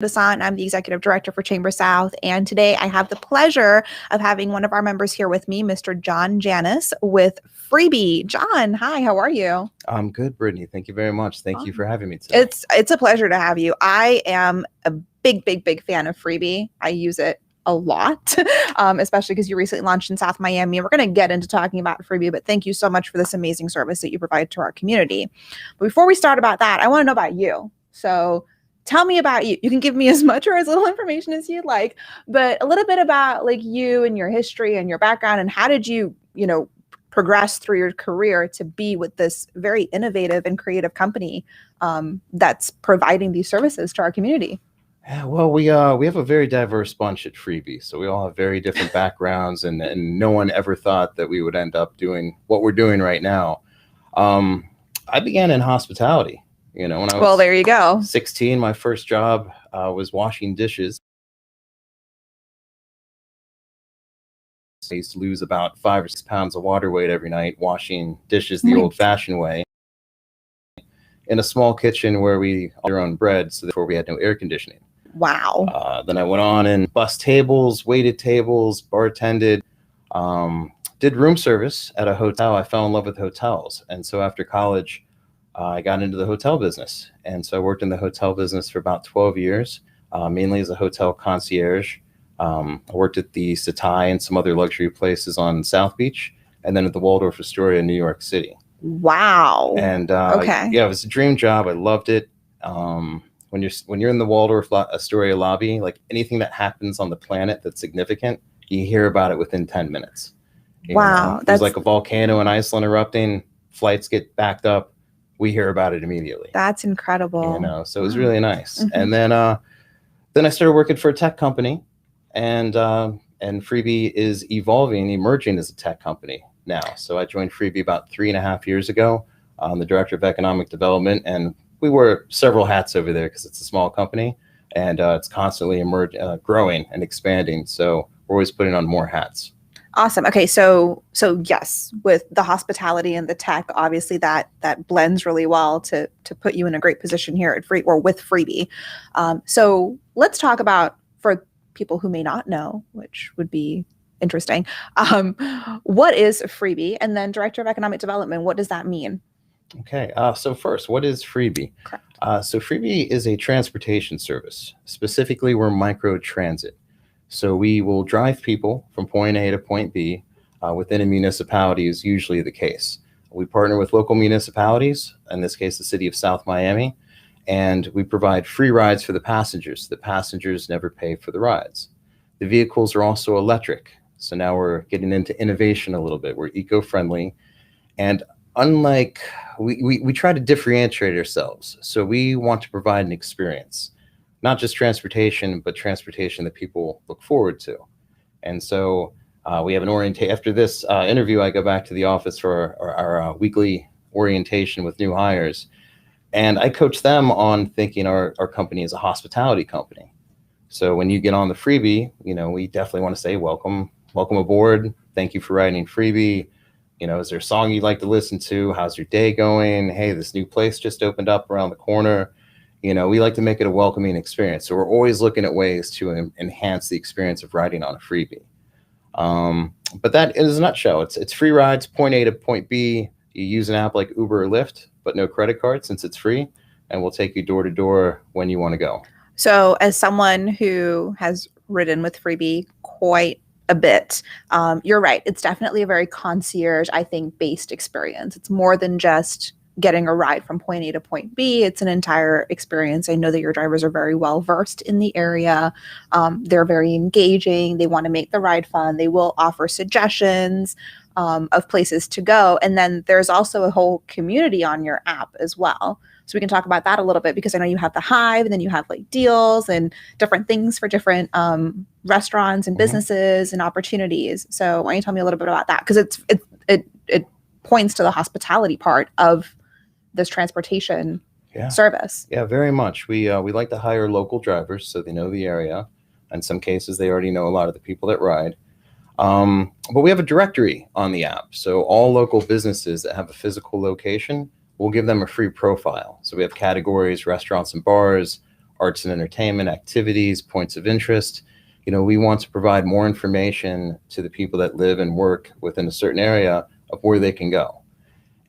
Bassant. I'm the executive director for Chamber South, and today I have the pleasure of having one of our members here with me, Mr. John Janusz with Freebee. John, hi, how are you? I'm good, Brittany. Thank you very much. Thank you for having me today. It's a pleasure to have you. I am a big fan of Freebee. I use it a lot, especially because you recently launched in South Miami. We're going to get into talking about Freebee, but thank you so much for this amazing service that you provide to our community. But before we start about that, I want to know about you. So tell me about you. You can give me as much or as little information as you'd like, but a little bit about like you and your history and your background, and how did you, progress through your career to be with this very innovative and creative company that's providing these services to our community? Yeah, well, we have a very diverse bunch at Freebee, so we all have very different backgrounds, and no one ever thought that we would end up doing what we're doing right now. I began in hospitality. When I was there you go. 16, my first job was washing dishes. I used to lose about 5 or 6 pounds of water weight every night washing dishes the old-fashioned way in a small kitchen where we made our own bread, so therefore we had no air conditioning. Wow. Then I went on and bussed tables, waited tables, bartended, did room service at a hotel. I fell in love with hotels, and so after college, I got into the hotel business. And so I worked in the hotel business for about 12 years, mainly as a hotel concierge. I worked at the Setai and some other luxury places on South Beach, and then at the Waldorf Astoria in New York City. Wow. And okay. Yeah, it was a dream job. I loved it. When you're in the Waldorf Astoria lobby, like anything that happens on the planet that's significant, you hear about it within 10 minutes. Wow. There's like a volcano in Iceland erupting, flights get backed up, we hear about it immediately. That's incredible. So it was really nice. Mm-hmm. And then I started working for a tech company, and Freebee is emerging as a tech company now. So I joined Freebee about 3.5 years ago. I'm the director of economic development, and we wear several hats over there because it's a small company, and it's constantly growing and expanding. So we're always putting on more hats. Awesome. Okay, so yes, with the hospitality and the tech, obviously that blends really well to put you in a great position here at with Freebee. So let's talk about, for people who may not know, which would be interesting, what is Freebee? And then Director of Economic Development, what does that mean? Okay, so first, what is Freebee? Correct. So Freebee is a transportation service. Specifically, we're micro transit. So we will drive people from point A to point B within a municipality is usually the case. We partner with local municipalities, in this case, the city of South Miami, and we provide free rides for the passengers. The passengers never pay for the rides. The vehicles are also electric. So now we're getting into innovation a little bit. We're eco-friendly. And unlike, we try to differentiate ourselves. So we want to provide an experience. Not just transportation, but transportation that people look forward to. And so we have an orientation. After this interview, I go back to the office for our weekly orientation with new hires. And I coach them on thinking our company is a hospitality company. So when you get on the Freebee, we definitely want to say, welcome aboard. Thank you for riding Freebee. Is there a song you'd like to listen to? How's your day going? Hey, this new place just opened up around the corner. We like to make it a welcoming experience. So we're always looking at ways to enhance the experience of riding on a Freebee. But that is a nutshell. It's free rides, point A to point B. You use an app like Uber or Lyft, but no credit card since it's free, and we'll take you door to door when you want to go. So as someone who has ridden with Freebee quite a bit, you're right. It's definitely a very concierge, I think, based experience. It's more than just getting a ride from point A to point B. It's an entire experience. I know that your drivers are very well versed in the area. They're very engaging. They want to make the ride fun. They will offer suggestions of places to go. And then there's also a whole community on your app as well. So we can talk about that a little bit, because I know you have the Hive, and then you have like deals and different things for different restaurants and businesses and opportunities. So why don't you tell me a little bit about that? Because it points to the hospitality part of this transportation service. Yeah, very much. We like to hire local drivers so they know the area. In some cases, they already know a lot of the people that ride. But we have a directory on the app. So all local businesses that have a physical location, we'll give them a free profile. So we have categories, restaurants and bars, arts and entertainment activities, points of interest. We want to provide more information to the people that live and work within a certain area of where they can go.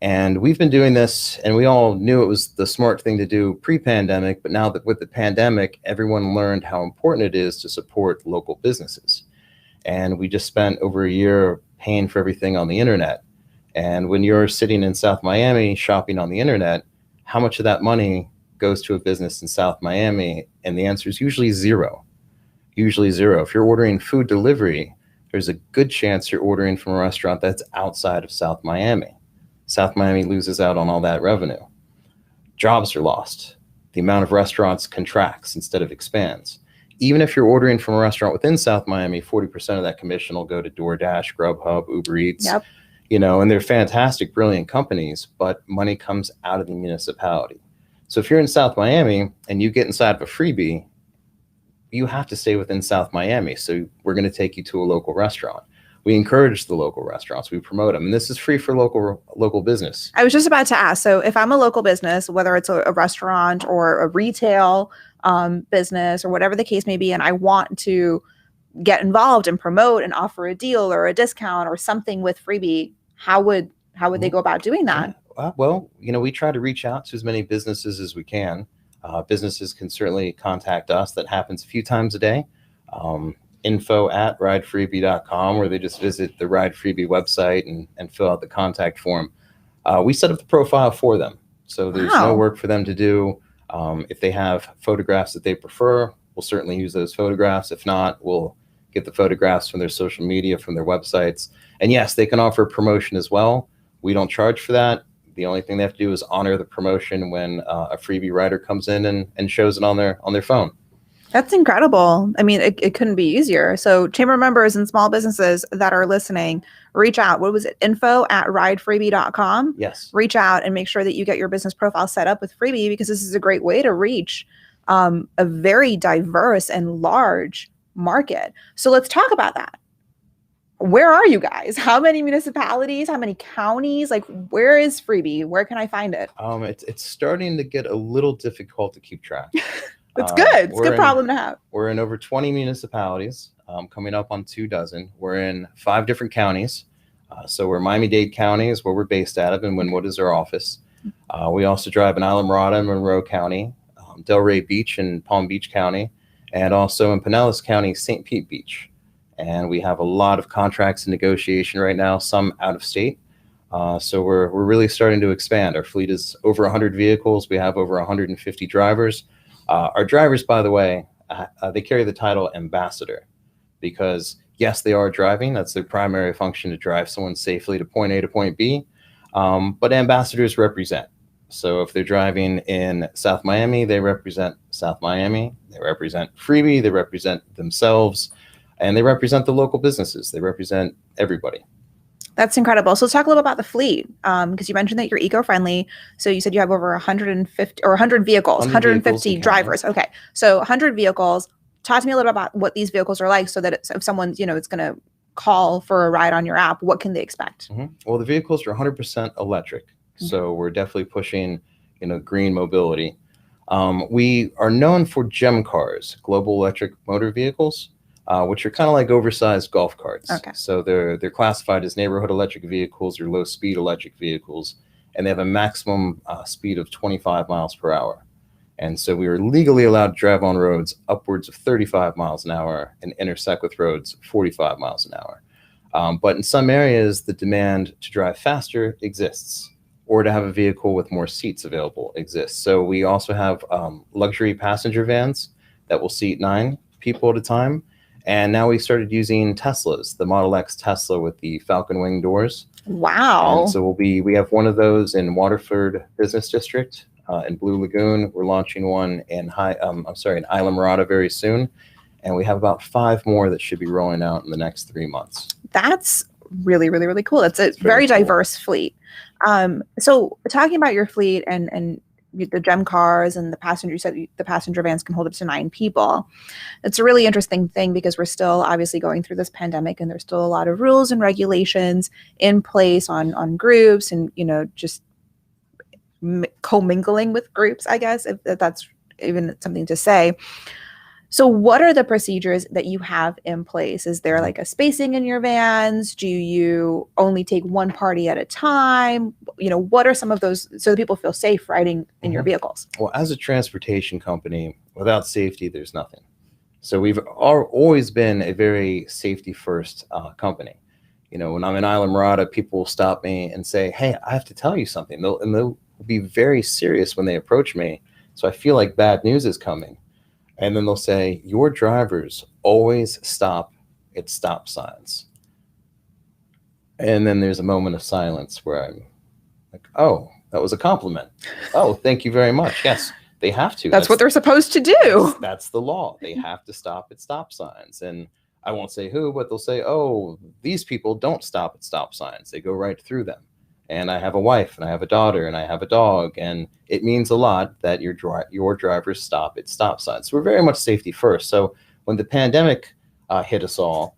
And we've been doing this, and we all knew it was the smart thing to do pre-pandemic, but now that with the pandemic, everyone learned how important it is to support local businesses. And we just spent over a year paying for everything on the internet. And when you're sitting in South Miami shopping on the internet, how much of that money goes to a business in South Miami? And the answer is usually zero. Usually zero. If you're ordering food delivery, there's a good chance you're ordering from a restaurant that's outside of South Miami. South Miami loses out on all that revenue. Jobs are lost. The amount of restaurants contracts instead of expands. Even if you're ordering from a restaurant within South Miami, 40% of that commission will go to DoorDash, Grubhub, Uber Eats. Yep. And they're fantastic, brilliant companies, but money comes out of the municipality. So if you're in South Miami and you get inside of a Freebee, you have to stay within South Miami. So we're going to take you to a local restaurant. We encourage the local restaurants. We promote them. And this is free for local business. I was just about to ask. So if I'm a local business, whether it's a restaurant or a retail business or whatever the case may be, and I want to get involved and promote and offer a deal or a discount or something with Freebee, how would they go about doing that? Well, we try to reach out to as many businesses as we can. Businesses can certainly contact us. That happens a few times a day. info@ridefreebee.com, where they just visit the Ride Freebie website and fill out the contact form. We set up the profile for them. So there's no work for them to do. If they have photographs that they prefer, we'll certainly use those photographs. If not, we'll get the photographs from their social media, from their websites. And yes, they can offer promotion as well. We don't charge for that. The only thing they have to do is honor the promotion when a Freebie rider comes in and shows it on their phone. That's incredible. I mean, it couldn't be easier. So chamber members and small businesses that are listening, reach out. What was it? info@ridefreebie.com. Yes. Reach out and make sure that you get your business profile set up with Freebie, because this is a great way to reach a very diverse and large market. So let's talk about that. Where are you guys? How many municipalities? How many counties? Like, where is Freebie? Where can I find it? It's starting to get a little difficult to keep track. It's good. It's a good problem to have. We're in over 20 municipalities, coming up on 24. We're in 5 different counties. So we're Miami-Dade County is where we're based out of, and Wynwood is our office. We also drive in Islamorada and Monroe County, Delray Beach and Palm Beach County, and also in Pinellas County, St. Pete Beach. And we have a lot of contracts in negotiation right now, some out of state. So we're really starting to expand. Our fleet is over 100 vehicles. We have over 150 drivers. Our drivers, by the way, they carry the title ambassador because, yes, they are driving. That's their primary function, to drive someone safely to point A to point B. But ambassadors represent. So if they're driving in South Miami, they represent South Miami. They represent Freebie. They represent themselves. And they represent the local businesses. They represent everybody. That's incredible. So let's talk a little about the fleet, because you mentioned that you're eco-friendly. So you said you have over 150 or 100 vehicles, 150 drivers. Okay. So 100 vehicles. Talk to me a little about what these vehicles are like, so that if someone's, it's going to call for a ride on your app, what can they expect? Mm-hmm. Well, the vehicles are 100% electric. Mm-hmm. So we're definitely pushing, green mobility. We are known for GEM cars, global electric motor vehicles. Which are kind of like oversized golf carts. Okay. So they're classified as neighborhood electric vehicles or low speed electric vehicles, and they have a maximum speed of 25 miles per hour. And so we are legally allowed to drive on roads upwards of 35 miles an hour and intersect with roads 45 miles an hour. But in some areas, the demand to drive faster exists, or to have a vehicle with more seats available exists. So we also have luxury passenger vans that will seat 9 people at a time. And now we started using Teslas, the Model X Tesla with the Falcon Wing doors. Wow. And so we have one of those in Waterford Business District, in Blue Lagoon. We're launching one in Islamorada very soon. And we have about 5 more that should be rolling out in the next 3 months. That's really, really, really cool. It's a very diverse fleet. So talking about your fleet and the GEM cars and the passenger, you said the passenger vans can hold up to 9 people. It's a really interesting thing, because we're still obviously going through this pandemic, and there's still a lot of rules and regulations in place on groups and, just commingling with groups, I guess, if that's even something to say. So what are the procedures that you have in place? Is there like a spacing in your vans? Do you only take one party at a time? What are some of those so that people feel safe riding in your vehicles? Well, as a transportation company, without safety, there's nothing. So we've always been a very safety first company. When I'm in Isla Mirada, people will stop me and say, "Hey, I have to tell you something." They'll be very serious when they approach me. So I feel like bad news is coming. And then they'll say, "Your drivers always stop at stop signs." And then there's a moment of silence where I'm like, "Oh, that was a compliment. Oh, thank you very much. Yes, they have to. That's what they're supposed to do. That's the law. They have to stop at stop signs." And I won't say who, but they'll say, "Oh, these people don't stop at stop signs. They go right through them. And I have a wife, and I have a daughter, and I have a dog, and it means a lot that your drivers stop at stop signs." So we're very much safety first. So when the pandemic hit us all,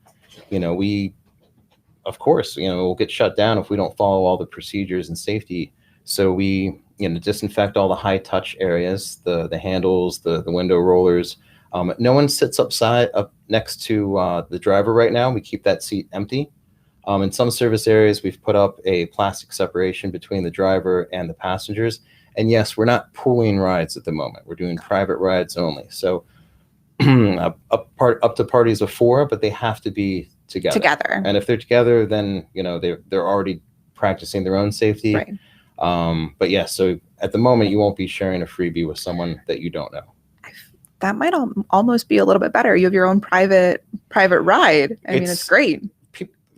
we, of course, we'll get shut down if we don't follow all the procedures and safety. So we, disinfect all the high touch areas, the handles, the window rollers. No one sits up next to the driver right now. We keep that seat empty. In some service areas, we've put up a plastic separation between the driver and the passengers. And yes, we're not pooling rides at the moment. We're doing private rides only. So up to parties of 4, but they have to be together. And if they're together, then they're already practicing their own safety. Right. But yes, so at the moment, you won't be sharing a freebie with someone that you don't know. That might almost be a little bit better. You have your own private ride. I mean, it's great.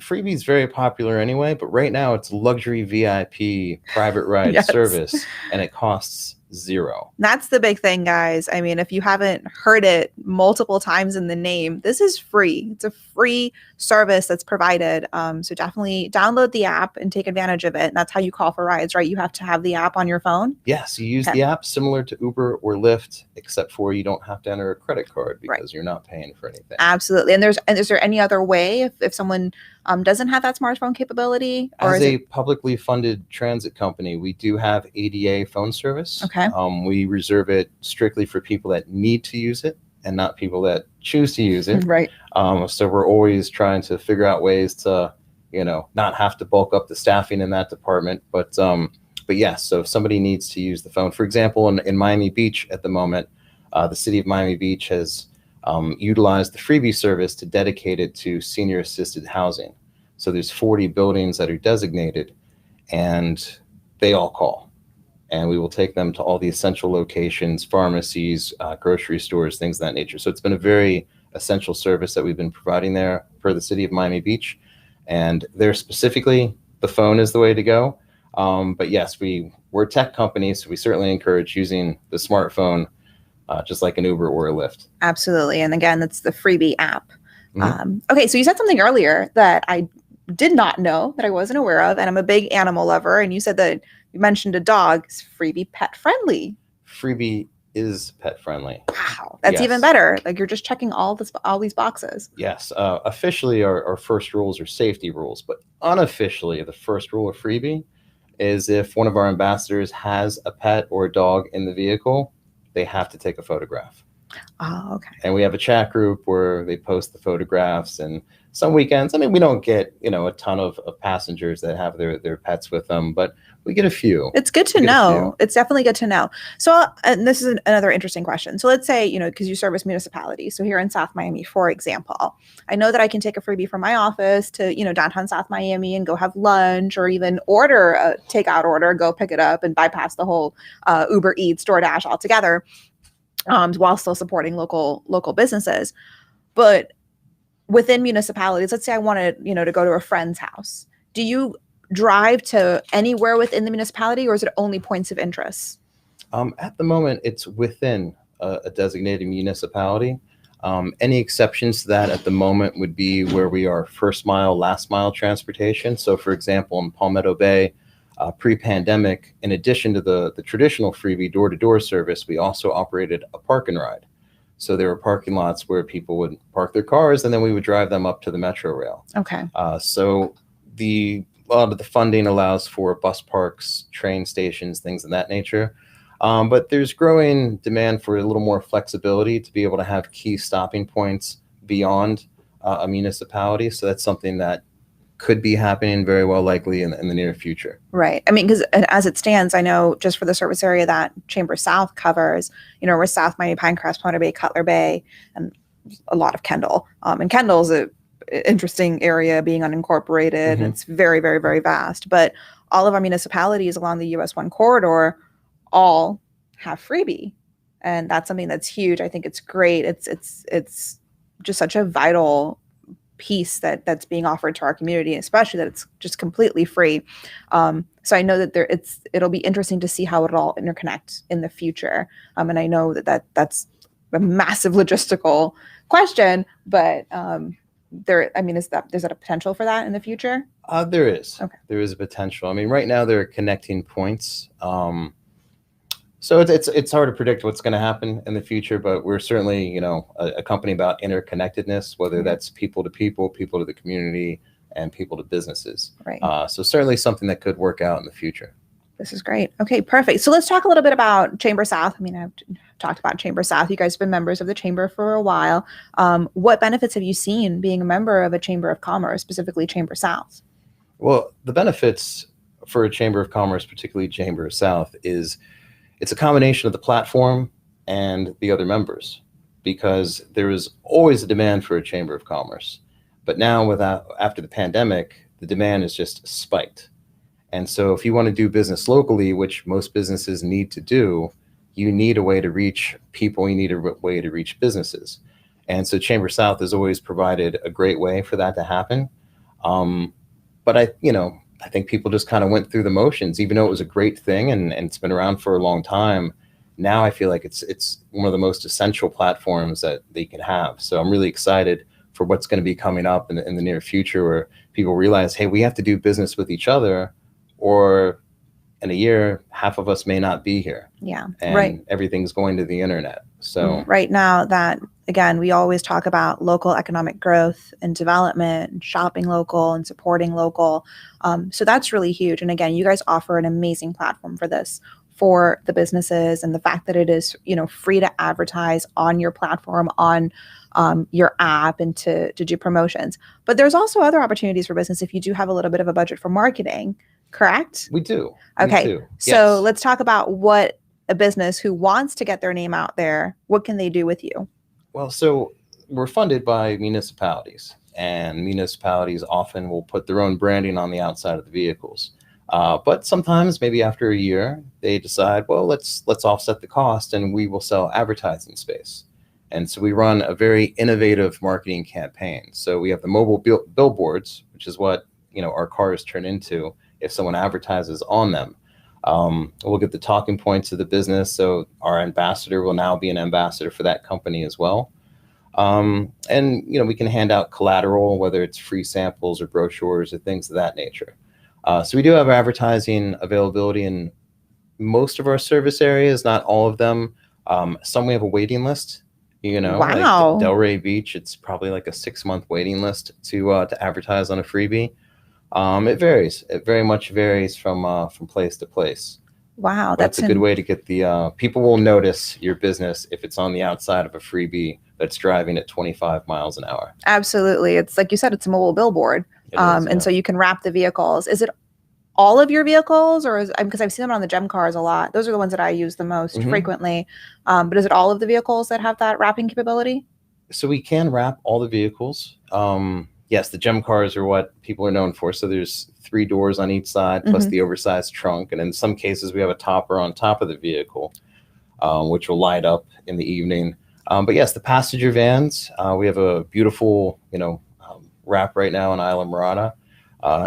Freebie is very popular anyway, but right now it's luxury VIP private ride service, and it costs $0. That's the big thing, guys. I mean, if you haven't heard it multiple times in the name, this is free. It's a free service that's provided. So definitely download the app and take advantage of it. And that's how you call for rides, right? You have to have the app on your phone. Yes, you use the app similar to Uber or Lyft, except for you don't have to enter a credit card because you're not paying for anything. Absolutely. And is there any other way if someone doesn't have that smartphone capability? Or as a publicly funded transit company, we do have ADA phone service. Okay. We reserve it strictly for people that need to use it and not people that choose to use it. Right. So we're always trying to figure out ways to, not have to bulk up the staffing in that department. But yes, so if somebody needs to use the phone, for example, in Miami Beach at the moment, the city of Miami Beach has utilized the Freebee service to dedicate it to senior assisted housing. So there's 40 buildings that are designated, and they all call. And we will take them to all the essential locations, pharmacies, grocery stores, things of that nature. So it's been a very essential service that we've been providing there for the city of Miami Beach. And there specifically, the phone is the way to go. But yes, we're a tech company, so we certainly encourage using the smartphone, just like an Uber or a Lyft. Absolutely. And again, that's the Freebee app. Okay, so you said something earlier that I did not know, that I wasn't aware of, and I'm a big animal lover. And you said that you mentioned a dog. Is Freebee pet friendly? Freebie is pet friendly. Wow, that's even better. Like you're just checking all these boxes. Yes. Officially, our first rules are safety rules, but unofficially, the first rule of Freebie is if one of our ambassadors has a pet or a dog in the vehicle, they have to take a photograph. Oh, okay. And we have a chat group where they post the photographs. And some weekends, we don't get, a ton of passengers that have their pets with them, but we get a few. It's good to know. It's definitely good to know. So, and this is another interesting question. So let's say, because you service municipalities. So here in South Miami, for example, I know that I can take a Freebie from my office to, downtown South Miami and go have lunch, or even order a takeout order, go pick it up and bypass the whole Uber Eats, DoorDash altogether, while still supporting local businesses. But within municipalities, let's say I wanted, to go to a friend's house. Do you drive to anywhere within the municipality, or is it only points of interest? At the moment, it's within a designated municipality. Any exceptions to that at the moment would be where we are first mile, last mile transportation. So for example, in Palmetto Bay, pre-pandemic, in addition to the traditional Freebie door-to-door service, we also operated a park and ride. So there were parking lots where people would park their cars, and then we would drive them up to the Metro Rail. Okay. So a lot of the funding allows for bus parks, train stations, things of that nature. But there's growing demand for a little more flexibility to be able to have key stopping points beyond a municipality. So that's something that could be happening very well likely in the near future. Right. I mean, because as it stands, I know just for the service area that Chamber South covers, we're South Miami, Pinecrest, Pointer Bay, Cutler Bay, and a lot of Kendall. And Kendall's a interesting area being unincorporated, and it's very, very, very vast. But all of our municipalities along the US 1 corridor all have Freebee. And that's something that's huge. I think it's great. It's just such a vital piece that's being offered to our community, especially that it's just completely free. So I know that it'll be interesting to see how it'll all interconnect in the future. And I know that's a massive logistical question, but there's that a potential for that in the future? There is. Okay. There is a potential. I mean, right now there are connecting points. So it's hard to predict what's going to happen in the future, but we're certainly, a company about interconnectedness, whether that's people to people, people to the community, and people to businesses. Right. So certainly something that could work out in the future. This is great. Okay, perfect. So let's talk a little bit about Chamber South. I mean, I've talked about Chamber South. You guys have been members of the Chamber for a while. What benefits have you seen being a member of a Chamber of Commerce, specifically Chamber South? Well, the benefits for a Chamber of Commerce, particularly Chamber South, is it's a combination of the platform and the other members, because there is always a demand for a Chamber of Commerce. But now after the pandemic, the demand is just spiked. And so if you want to do business locally, which most businesses need to do, you need a way to reach people, you need a way to reach businesses. And so Chamber South has always provided a great way for that to happen. But I think people just kind of went through the motions, even though it was a great thing and it's been around for a long time. Now I feel like it's one of the most essential platforms that they can have. So I'm really excited for what's going to be coming up in the near future, where people realize, hey, we have to do business with each other, or in a year, half of us may not be here. Yeah, and right. Everything's going to the internet. So right now, that again, we always talk about local economic growth and development, and shopping local and supporting local. So that's really huge. And again, you guys offer an amazing platform for this, for the businesses, and the fact that it is, free to advertise on your platform, on your app, and to do promotions. But there's also other opportunities for business if you do have a little bit of a budget for marketing, correct? We do. Okay. We do. So Yes. let's talk about what a business who wants to get their name out there, what can they do with you? Well, so we're funded by municipalities, and municipalities often will put their own branding on the outside of the vehicles. But sometimes, maybe after a year, they decide, well, let's offset the cost, and we will sell advertising space. And so we run a very innovative marketing campaign. So we have the mobile billboards, which is what our cars turn into if someone advertises on them. We'll get the talking points of the business. So our ambassador will now be an ambassador for that company as well. And we can hand out collateral, whether it's free samples or brochures or things of that nature. So we do have advertising availability in most of our service areas, not all of them. Some we have a waiting list. Wow. Like Delray Beach, it's probably like a 6-month waiting list to advertise on a freebie. It varies. It very much varies from place to place. Wow, that's a good way to get the people will notice your business if it's on the outside of a freebie that's driving at 25 miles an hour. Absolutely. It's like you said, it's a mobile billboard. And so you can wrap the vehicles. Is it all of your vehicles, or because I've seen them on the gem cars a lot. Those are the ones that I use the most frequently. But is it all of the vehicles that have that wrapping capability? So we can wrap all the vehicles. Yes, the gem cars are what people are known for. So there's 3 doors on each side, plus the oversized trunk. And in some cases, we have a topper on top of the vehicle, which will light up in the evening. But yes, the passenger vans, we have a beautiful, wrap right now in Isla Mirada.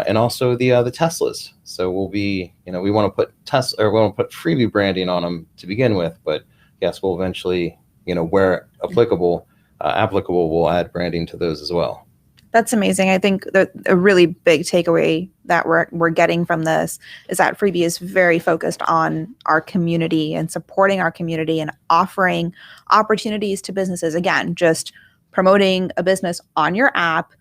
And also the Teslas. So we'll be, we want to put we want to put Freebie branding on them to begin with. But yes, we'll eventually, where applicable, we'll add branding to those as well. That's amazing. I think that a really big takeaway that we're getting from this is that Freebie is very focused on our community and supporting our community and offering opportunities to businesses. Again, just promoting a business on your app,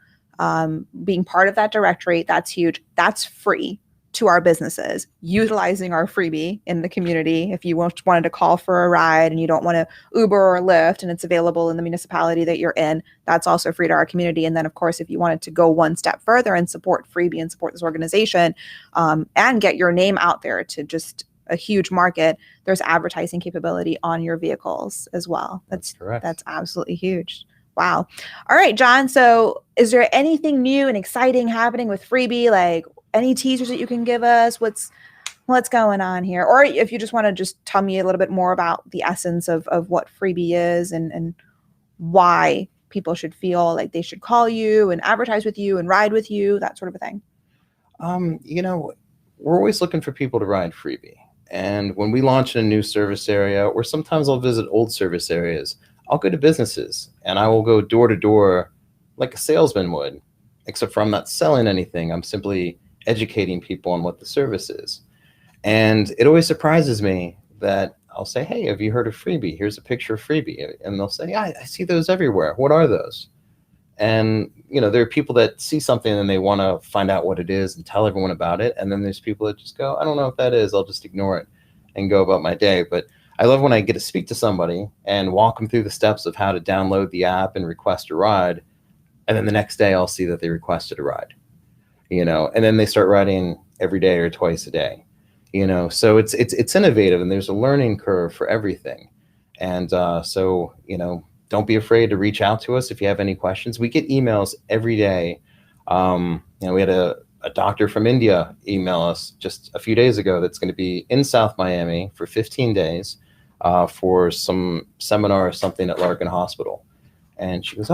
being part of that directory. That's huge. That's free to our businesses, utilizing our freebie in the community. If you wanted to call for a ride and you don't want to Uber or Lyft and it's available in the municipality that you're in, that's also free to our community. And then, of course, if you wanted to go one step further and support Freebee and support this organization and get your name out there to just a huge market, there's advertising capability on your vehicles as well. That's correct. That's absolutely huge. Wow. All right, John. So is there anything new and exciting happening with Freebee? Like any teasers that you can give us? What's going on here? Or if you just want to just tell me a little bit more about the essence of what Freebee is and why people should feel like they should call you and advertise with you and ride with you, that sort of a thing. We're always looking for people to ride Freebie. And when we launch in a new service area, or sometimes I'll visit old service areas, I'll go to businesses and I will go door to door like a salesman would, except for I'm not selling anything. I'm simply educating people on what the service is. And it always surprises me that I'll say, hey, have you heard of Freebie? Here's a picture of Freebie. And they'll say, yeah, I see those everywhere. What are those? And, there are people that see something and they want to find out what it is and tell everyone about it. And then there's people that just go, I don't know what that is. I'll just ignore it and go about my day. But I love when I get to speak to somebody and walk them through the steps of how to download the app and request a ride. And then the next day I'll see that they requested a ride, and then they start riding every day or twice a day, so it's innovative and there's a learning curve for everything. And don't be afraid to reach out to us if you have any questions. We get emails every day. We had a doctor from India email us just a few days ago that's going to be in South Miami for 15 days for some seminar or something at Larkin Hospital. And she goes,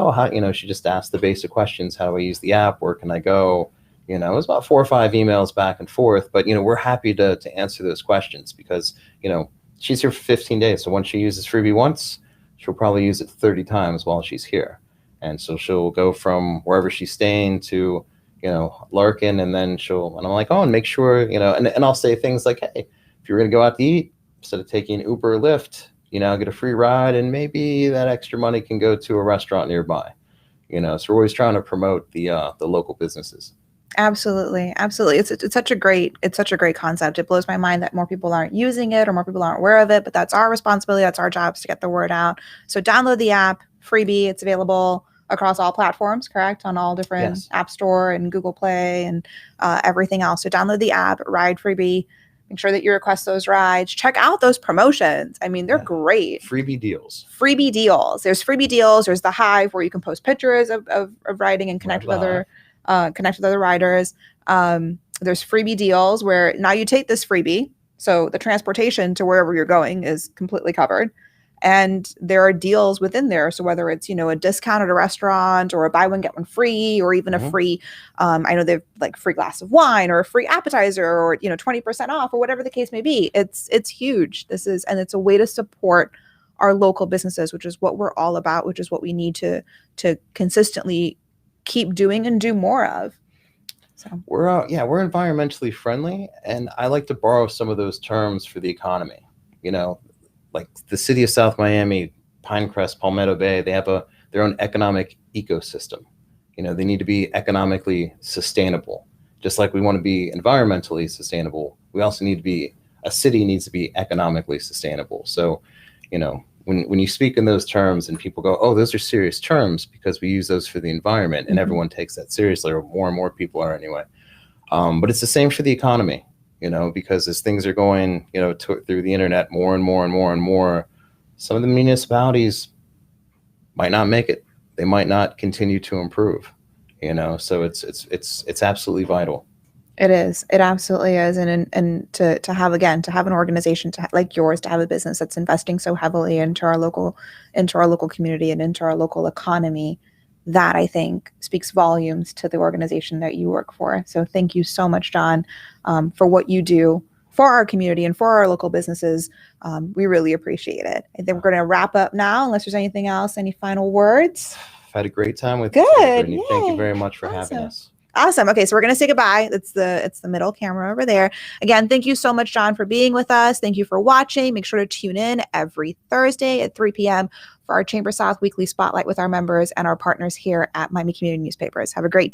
she just asked the basic questions. How do I use the app? Where can I go? It was about 4 or 5 emails back and forth, but, we're happy to answer those questions because, she's here for 15 days. So once she uses Freebie once, she'll probably use it 30 times while she's here. And so she'll go from wherever she's staying to, Larkin, and then and I'm like, and make sure, and I'll say things like, hey, if you're going to go out to eat, instead of taking Uber or Lyft, get a free ride, and maybe that extra money can go to a restaurant nearby. So we're always trying to promote the local businesses. Absolutely. It's such a great concept. It blows my mind that more people aren't using it or more people aren't aware of it, but that's our responsibility. That's our jobs to get the word out. So download the app, Freebie. It's available across all platforms, correct? On all different App Store and Google Play and everything else. So download the app, ride Freebie. Make sure that you request those rides. Check out those promotions. I mean, they're great. Freebie deals. There's Freebie deals. There's the Hive where you can post pictures of riding and connect with other riders. There's Freebie deals where now you take this Freebie, so the transportation to wherever you're going is completely covered, and there are deals within there. So whether it's a discount at a restaurant or a buy one get one free, or even a free, I know they've like free glass of wine or a free appetizer or 20% off or whatever the case may be. It's huge. And it's a way to support our local businesses, which is what we're all about, which is what we need to consistently keep doing and do more of. So we're environmentally friendly, and I like to borrow some of those terms for the economy. Like the city of South Miami, Pinecrest, Palmetto Bay, they have their own economic ecosystem. They need to be economically sustainable. Just like we want to be environmentally sustainable, we also a city needs to be economically sustainable. So, when you speak in those terms and people go, oh, those are serious terms because we use those for the environment, and everyone takes that seriously, or more and more people are anyway. But it's the same for the economy, because as things are going, through the internet more and more and more and more, some of the municipalities might not make it. They might not continue to improve, so it's absolutely vital. It is. It absolutely is. And to have an organization like yours, to have a business that's investing so heavily into our local community and into our local economy, that I think speaks volumes to the organization that you work for. So thank you so much, John, for what you do for our community and for our local businesses. We really appreciate it. I think we're going to wrap up now, unless there's anything else. Any final words? I've had a great time with you, Brittnie. Thank you very much for having us. Awesome. Okay, so we're going to say goodbye. It's the middle camera over there. Again, thank you so much, John, for being with us. Thank you for watching. Make sure to tune in every Thursday at 3 p.m. for our Chamber South Weekly Spotlight with our members and our partners here at Miami Community Newspapers. Have a great day.